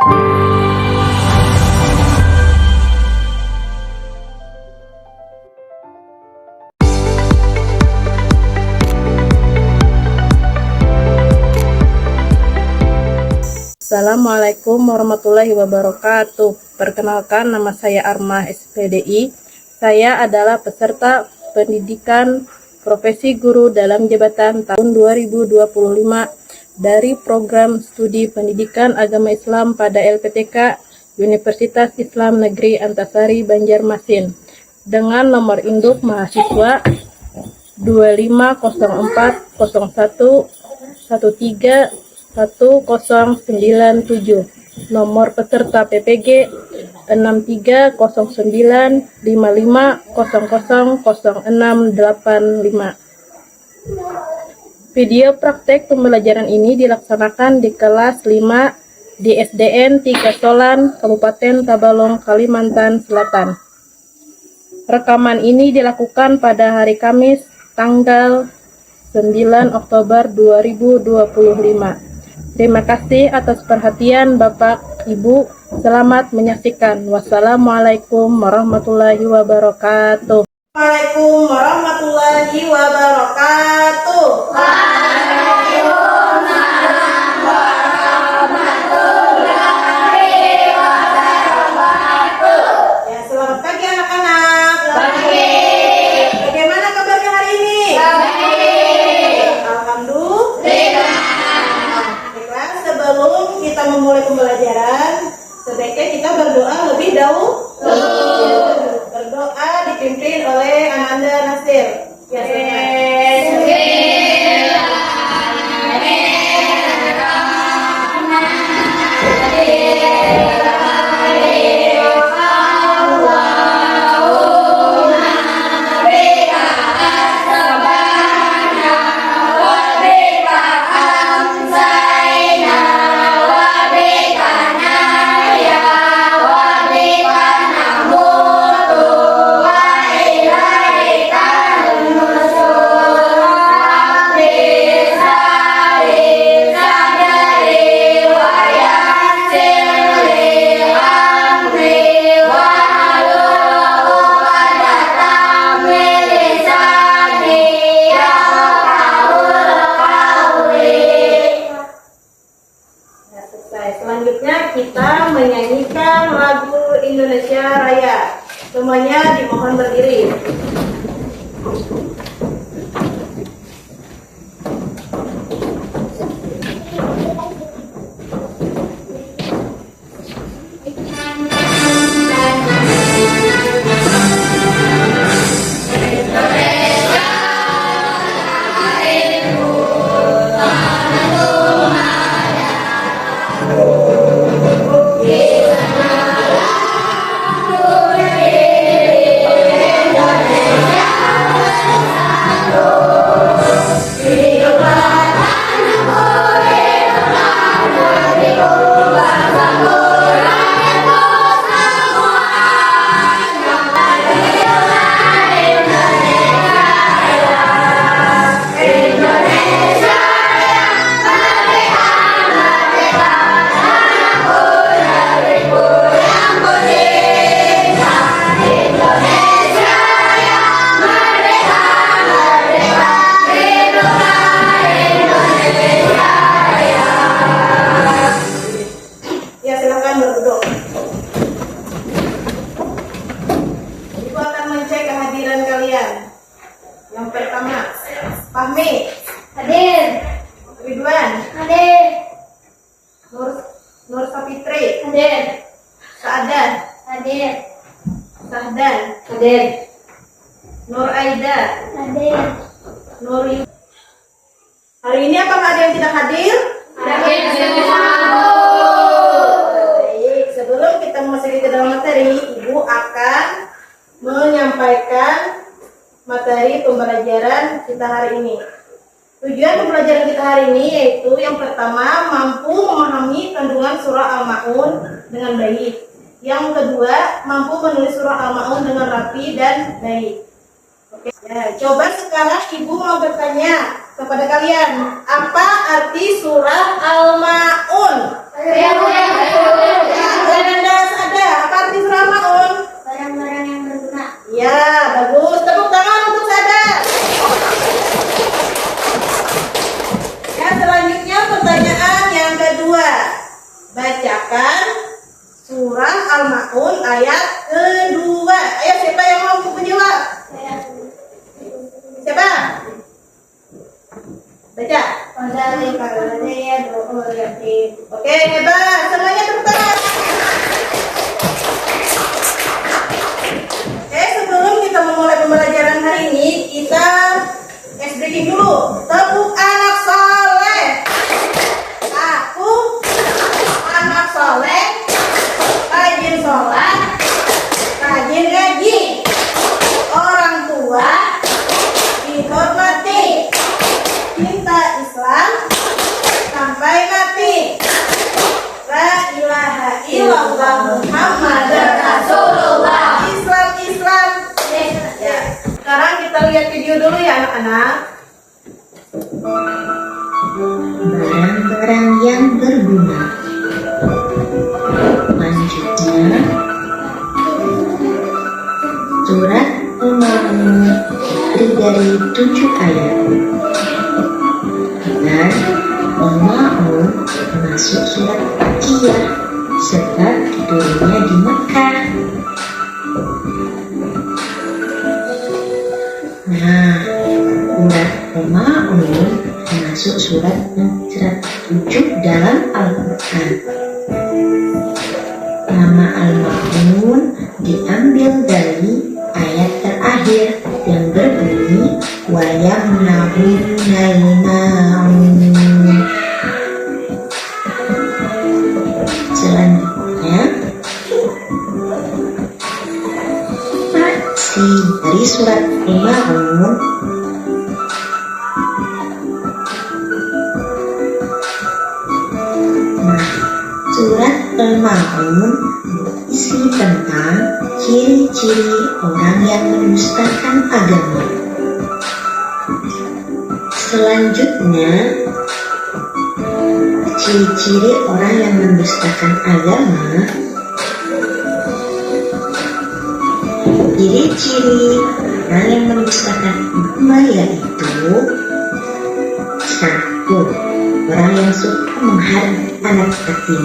Assalamualaikum warahmatullahi wabarakatuh. Perkenalkan, nama saya Armah SPDI. Saya adalah peserta pendidikan profesi guru dalam jabatan tahun 2025 dari program studi pendidikan agama Islam pada LPTK Universitas Islam Negeri Antasari Banjarmasin dengan nomor induk mahasiswa 25040113 1097, nomor peserta PPG 630955000685. Video praktek pembelajaran ini dilaksanakan di kelas 5 di SDN 3 Solan, Kabupaten Tabalong, Kalimantan Selatan. Rekaman ini dilakukan pada hari Kamis, tanggal 9 Oktober 2025. Terima kasih atas perhatian Bapak, Ibu. Selamat menyaksikan. Wassalamualaikum warahmatullahi wabarakatuh. Waalaikumsalam warahmatullahi wabarakatuh. Waalaikumsalam warahmatullahi wabarakatuh. Ya, selamat pagi anak-anak. Pagi. Bagaimana kabarnya hari ini? Baik. Alhamdulillah. Sebelum kita memulai pembelajaran, sebaiknya kita berdoa lebih dahulu. Berdoa dipimpin oleh Ananda Nasir. Ya, selanjutnya kita menyanyikan lagu Indonesia Raya. Semuanya dimohon berdiri. Yang pertama, Fahmi. Hadir. Ridwan. Hadir. Nur Sapitri. Hadir. Saadan. Hadir. Sahdan. Hadir. Nur Aida. Hadir. Nur. Hari ini apakah ada yang tidak hadir? Hadir semua. Baik, sebelum kita memasuki ke dalam materi, Ibu akan menyampaikan materi pembelajaran kita hari ini. Tujuan pembelajaran kita hari ini yaitu yang pertama, mampu memahami kandungan surah Al-Ma'un dengan baik. Yang kedua, mampu menulis surah Al-Ma'un dengan rapi dan baik. Oke. Ya, coba sekarang Ibu mau bertanya kepada kalian, apa arti surah Al-Ma'un? membacakan surah Al-Ma'un ayat kedua. Ayo, siapa yang mau menjawab? Siapa? Baca. Oke, hebat. Semuanya tepuk tangan. Oke, sebelum kita memulai pembelajaran hari ini, kita breaking dulu. Tepuk anak soleh. Aku anak soleh, rajin sholat, rajin ngaji, orang tua dihormati, cinta Islam sampai mati. La ilaha illallah Muhammadar Rasulullah. Islam, Islam. Ya. Sekarang kita lihat video dulu ya anak-anak. Barang-barang yang berguna. Lanjutnya, surat Al-Ma'un terdiri dari 7 ayat. Dan Al-Ma'un termasuk surat Makkiyah sebab turunnya di Mekah. Nah, surat Al-Ma'un termasuk surat yang ke-7 dalam Al-Quran. Nama Al-Ma'un diambil dari ayat terakhir yang berbunyi wa yamna'unal ma'un. Selanjutnya, masih dari surat Al-Ma'un. Surat Al-Ma'un berisi tentang ciri-ciri orang yang mendustakan agama. Selanjutnya, ciri-ciri orang yang mendustakan agama. Ciri-ciri orang yang mendustakan agama yaitu: 1. Orang yang suka menghardik anak yatim.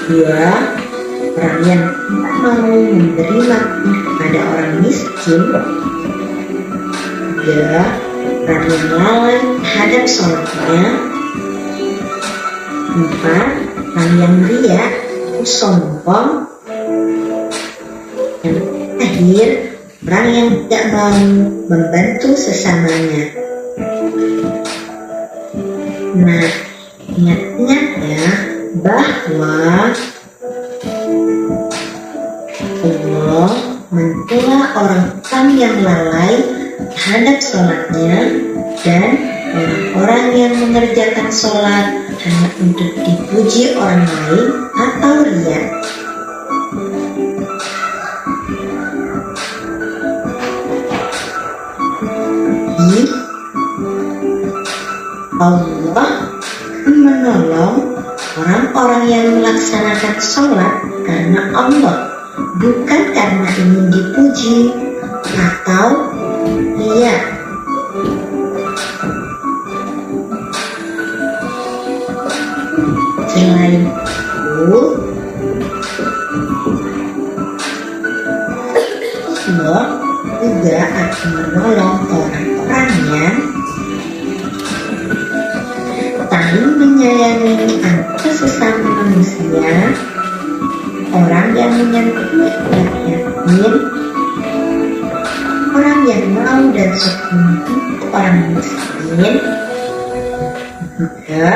2. Orang yang tidak mau memberi makan kepada orang miskin. 3. Orang yang lalai terhadap sholatnya. 4. Orang yang riya, sombong. Yang terakhir, orang yang tidak mau membantu sesamanya. Nah, ingat-ingat ya bahwa Allah mencela orang-orang yang lalai terhadap sholatnya dan orang-orang yang mengerjakan sholat hanya untuk dipuji orang lain atau riya. Allah menolong orang-orang yang melaksanakan sholat karena Allah, bukan karena ingin dipuji atau riya. Selain itu, Allah juga akan menolong orang-orang yang saling menyayangi antar sesama manusia, orang yang menyantuni anak yatim, orang yang mau dan suka membantu orang miskin, juga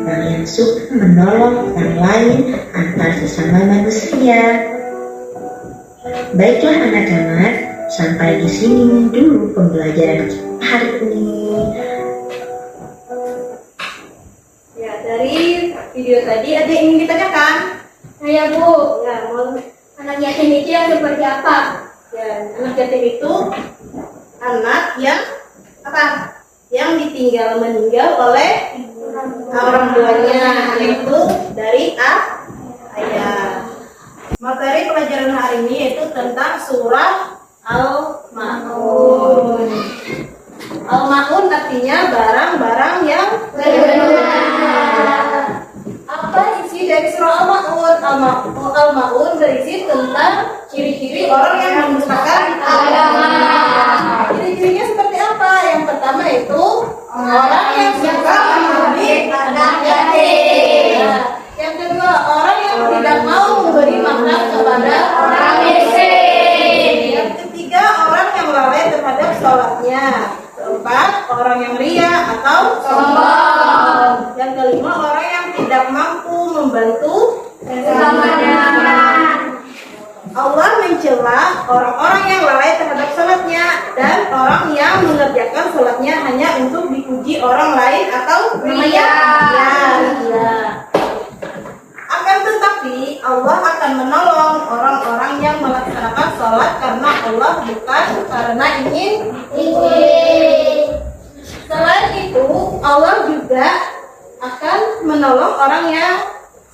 orang yang suka menolong orang lain antar sesama manusia. Baiklah anak-anak, sampai di sini dulu pembelajaran kita hari ini. Ya, dari video tadi ada yang ingin ditanyakan? Saya Bu, Ya, mau anak yatim itu yang seperti apa? ya, anak yatim itu anak yang apa? Yang meninggal oleh orang tuanya, yaitu dari ayah. Materi pelajaran hari ini yaitu tentang surah Al-Ma'un. Al-Ma'un artinya barang-barang yang Berguna. Apa isi isi dari surah Al-Ma'un. Al-Ma'un berisi tentang ciri-ciri orang yang mendustakan agama. Ciri-cirinya seperti apa? Yang pertama itu orang yang suka mengambil anak yatim. Nah, yang kedua, orang yang tidak mau memberi makan kepada orang miskin. Yang ketiga, orang yang lalai terhadap sholatnya. Keempat, orang yang ria atau sombong. Yang kelima, orang yang tidak mampu membantu sesamanya. Allah mencela orang-orang yang lalai terhadap sholatnya dan orang yang mengerjakan sholatnya hanya untuk dipuji orang lain atau ria. Akan tetapi Allah akan menolong orang-orang yang melaksanakan sholat karena Allah bukan karena ingin. Selain itu, Allah juga akan menolong orang yang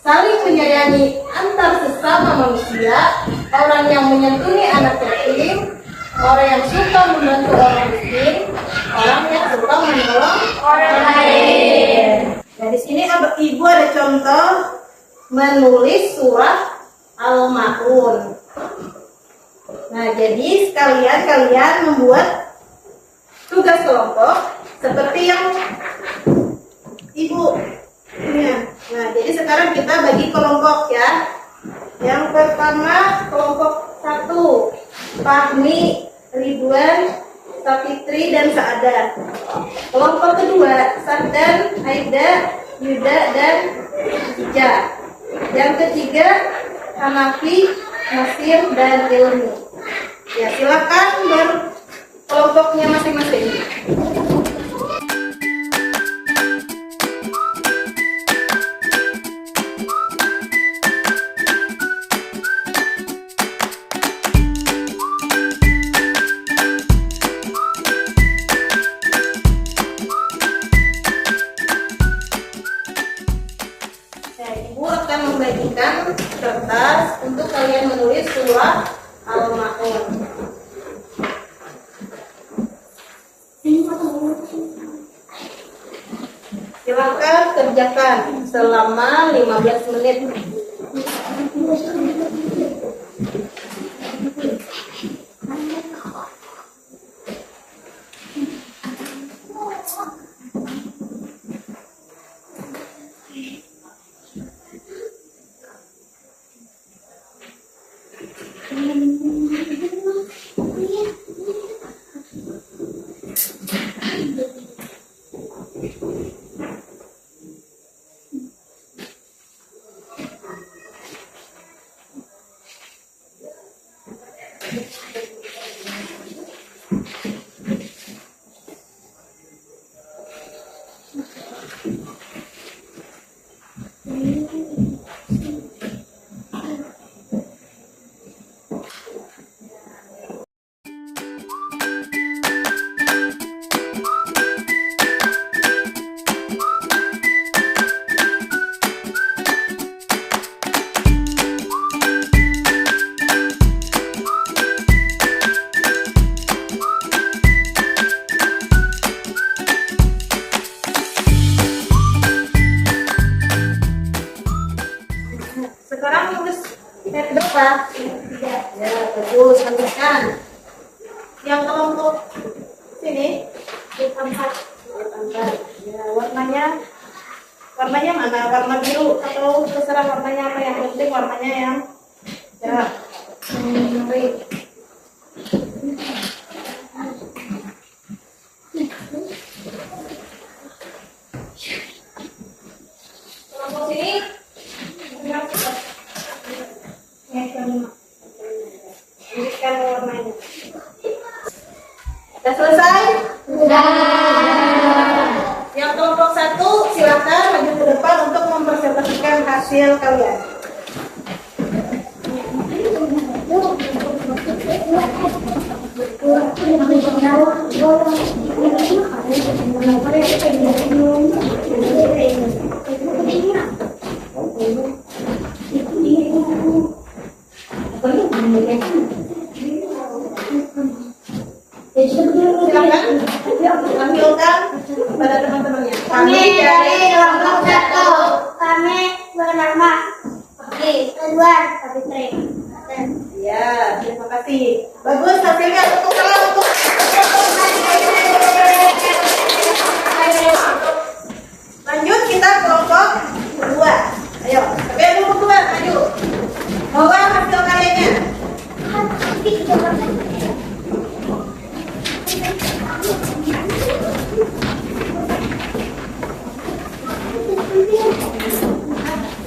saling menyayangi antar sesama manusia, orang yang menyantuni anak yatim, orang yang suka membantu orang miskin, orang yang suka menolong orang lain. Nah, di sini Ibu ada contoh menulis surah Al-Ma'un. Nah, jadi sekalian kalian membuat tugas kelompok seperti yang Ibu punya. Nah, jadi sekarang kita bagi kelompok ya. Yang pertama kelompok 1, Fahmi, Ridwan, Safitri, dan Sa'adat. Kelompok kedua, Sardan, Aida, Yuda, dan Ija. Yang ketiga, Hanafi, Nasir, dan Ilmi. Ya, silakan berkelompoknya masing-masing. Ibu akan membagikan kertas untuk kalian menulis surah Al-Ma'un. Silakan kerjakan selama 15 menit. Sekarang tulis berapa? Ya, bagus, lanjutkan. Yang kelompok sini, 4. Ya, warnanya mana? Warna biru atau terserah warnanya apa, yang penting warnanya yang cerah. Baik. Kelompok sini. Lanjutkan warnanya. Sudah selesai? Sudah. Yang kelompok 1 silakan maju ke depan untuk mempresentasikan hasil kalian. Silakan tampilkan kepada teman-temannya. Kami dari kelompok 1. Kami bernama Nih, keluar tapi trik. Ya, terima kasih. Bagus hasilnya. Tepuk tangan untuk lanjut kita kelompok kedua. Ayo, tapi yang kelompok kedua maju. Bawa hasil karyanya.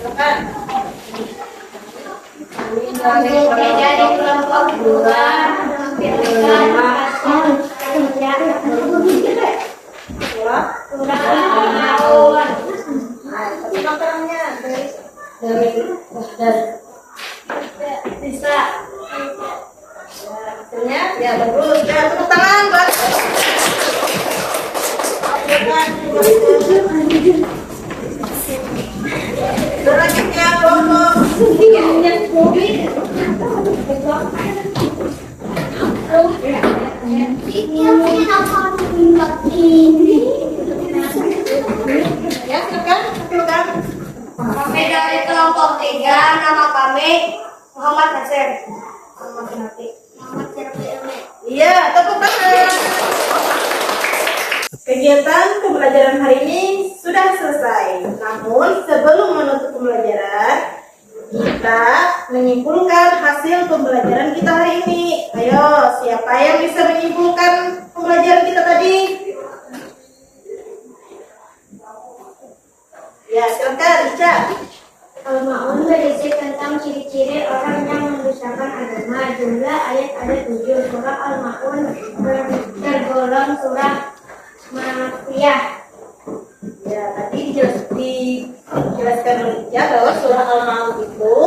Silakan. Dari kelompok dua, pilihkan Surah. surah Al-Maun. Tapi makarannya dari Bisa. hasilnya ya bagus. Ya, tepuk tangan buat. Selanjutnya kelompok ya, silakan. Kami dari kelompok tiga, nama kami Muhammad Nasir. Muhammad Syafiq. Iya, tepuk tangan. Kegiatan pembelajaran hari ini sudah selesai. Namun sebelum menutup pembelajaran, kita menyimpulkan hasil pembelajaran kita hari ini. Ayo, siapa yang bisa menyimpulkan pembelajaran kita tadi? Ya, silakan, Ica. Al-Ma'un berisi tentang ciri-ciri orang yang mendustakan agama. Jumlah ayat ada 7. Surah Al-Ma'un tergolong surah Makkiyah. Ya, tadi dijelaskan oleh Ica bahwa surah Al-Ma'un itu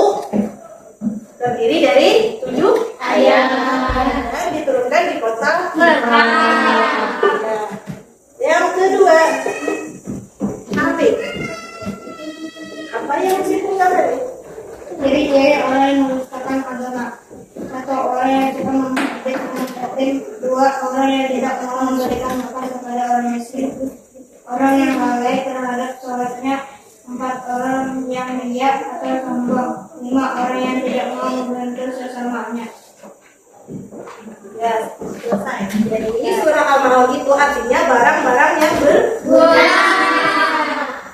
terdiri dari 7 Ayat. dan diturunkan di kota Mekah. Yang kedua, Afif. Apa yang disimpulkan tadi? Ciri-ciri orang yang mendustakan agama. Satu, orang yang suka memperhatikan anak yatim. Dua, orang yang tidak mau memberikan makan kepada orang miskin. Orang yang lalai terhadap sholatnya. Empat, orang yang riya atau sombong. Lima, orang yang tidak mau membantu sesamanya. Ya, selesai. Jadi surah Al-Ma'un itu artinya barang-barang yang berguna.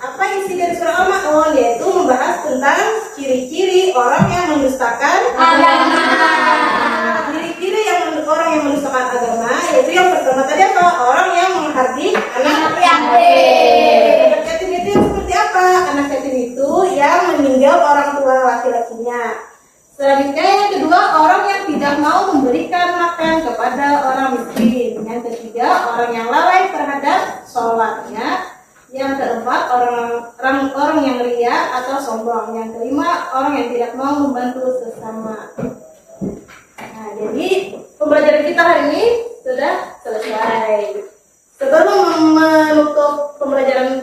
Apa isi dari surah Al-Ma'un? Yaitu membahas tentang ciri-ciri orang yang mendustakan agama. Ciri-ciri orang yang mendustakan agama yaitu yang pertama tadi apa? Orang yang menghardik anak yatim. Anak yatim itu yang seperti apa? Anak yatim itu yang meninggal orang tua laki-lakinya. Selanjutnya yang kedua, orang yang tidak mau memberikan makan kepada orang miskin. Yang ketiga, orang yang lalai terhadap sholatnya. Yang keempat, orang yang ria atau sombong. Yang kelima, orang yang tidak mau membantu sesama. Nah, jadi pembelajaran kita hari ini sudah selesai. Sebelum menutup pembelajaran